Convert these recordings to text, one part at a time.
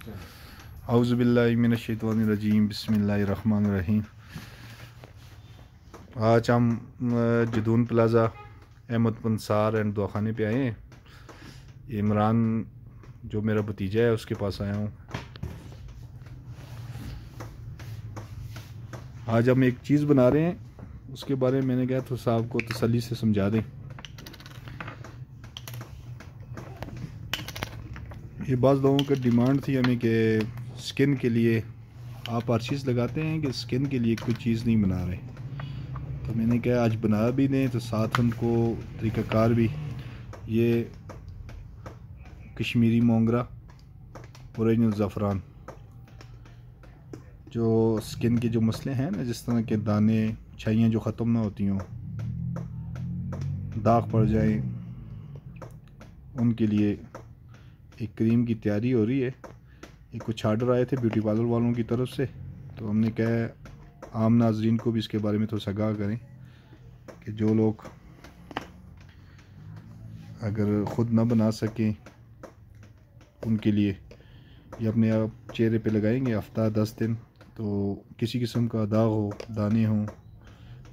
औज़ुबिल्लाहि मिनश्शैतानिर्रजीम बिस्मिल्लाहिर्रहमानिर्रहीम। आज हम जदून प्लाज़ा अहमद पंसार एंड दवाखाने पे आए हैं। इमरान जो मेरा भतीजा है उसके पास आया हूँ। आज हम एक चीज़ बना रहे हैं, उसके बारे में मैंने कहा तो साहब को तसल्ली से समझा दें। ये बाज़ लोगों का डिमांड थी हमें कि स्किन के लिए आप हर चीज़ लगाते हैं कि स्किन के लिए कोई चीज़ नहीं बना रहे, तो मैंने कहा आज बना भी दें तो साथ उनको तरीक़ाकार भी। ये कश्मीरी मोंगरा ओरिजिनल ज़फ़रान, जो स्किन के जो मसले हैं ना, जिस तरह के दाने छाइयाँ जो ख़त्म ना होती हों, दाग पड़ जाएं, उनके लिए एक क्रीम की तैयारी हो रही है। ये कुछ आर्डर आए थे ब्यूटी पार्लर वालों की तरफ से, तो हमने कहा आम नाजरीन को भी इसके बारे में थोड़ा आगाह करें कि जो लोग अगर ख़ुद ना बना सकें उनके लिए ये अपने आप चेहरे पे लगाएंगे हफ्ता 10 दिन, तो किसी किस्म का दाग हो, दाने हों,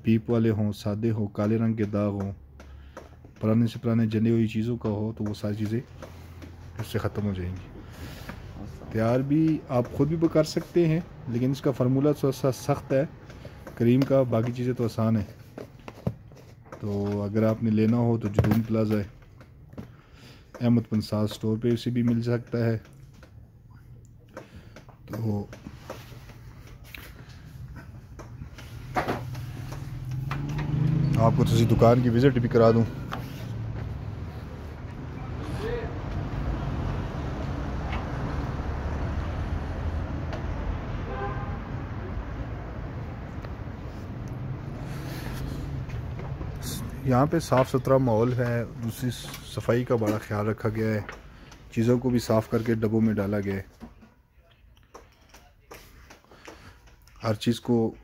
पीप वाले हों, सादे हो, काले रंग के दाग हों, पुराने से पुराने जली हुई चीज़ों का हो, तो वो सारी चीज़ें इससे ख़त्म हो जाएंगी। तैयार भी आप ख़ुद भी कर सकते हैं, लेकिन इसका फार्मूला थोड़ा सा सख्त है क्रीम का, बाकी चीज़ें तो आसान है। तो अगर आपने लेना हो तो जदून प्लाज़ा है अहमद पंसार स्टोर पे उसे भी मिल सकता है। तो आपको तो दुकान की विज़िट भी करा दूँ। यहाँ पे साफ़ सुथरा माहौल है, दूसरी सफाई का बड़ा ख्याल रखा गया है, चीज़ों को भी साफ़ करके डब्बों में डाला गया है। हर चीज़ को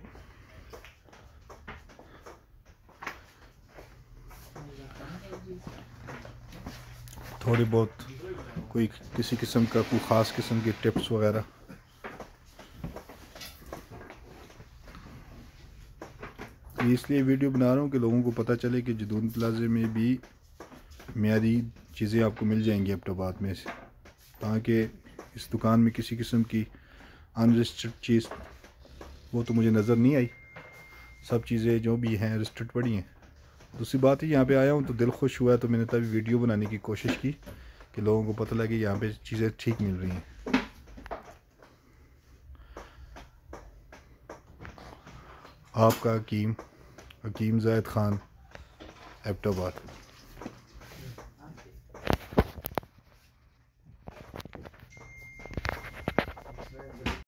थोड़ी बहुत कोई किसी किस्म का कोई ख़ास किस्म की टिप्स वगैरह इसलिए वीडियो बना रहा हूँ कि लोगों को पता चले कि जदून प्लाज़े में भी मियारी चीज़ें आपको मिल जाएंगी एबटाबाद में से, ताकि इस दुकान में किसी किस्म की अनरजिस्टर्ड चीज़ वो तो मुझे नज़र नहीं आई। सब चीज़ें जो भी हैं रजिस्टर्ड पड़ी हैं। दूसरी बात है यहाँ पे आया हूँ तो दिल खुश हुआ, तो मैंने तभी वीडियो बनाने की कोशिश की कि लोगों को पता लगे यहाँ पे चीज़ें ठीक मिल रही हैं। आपका हकीम ज़ाहिद ख़ान एबटाबाद।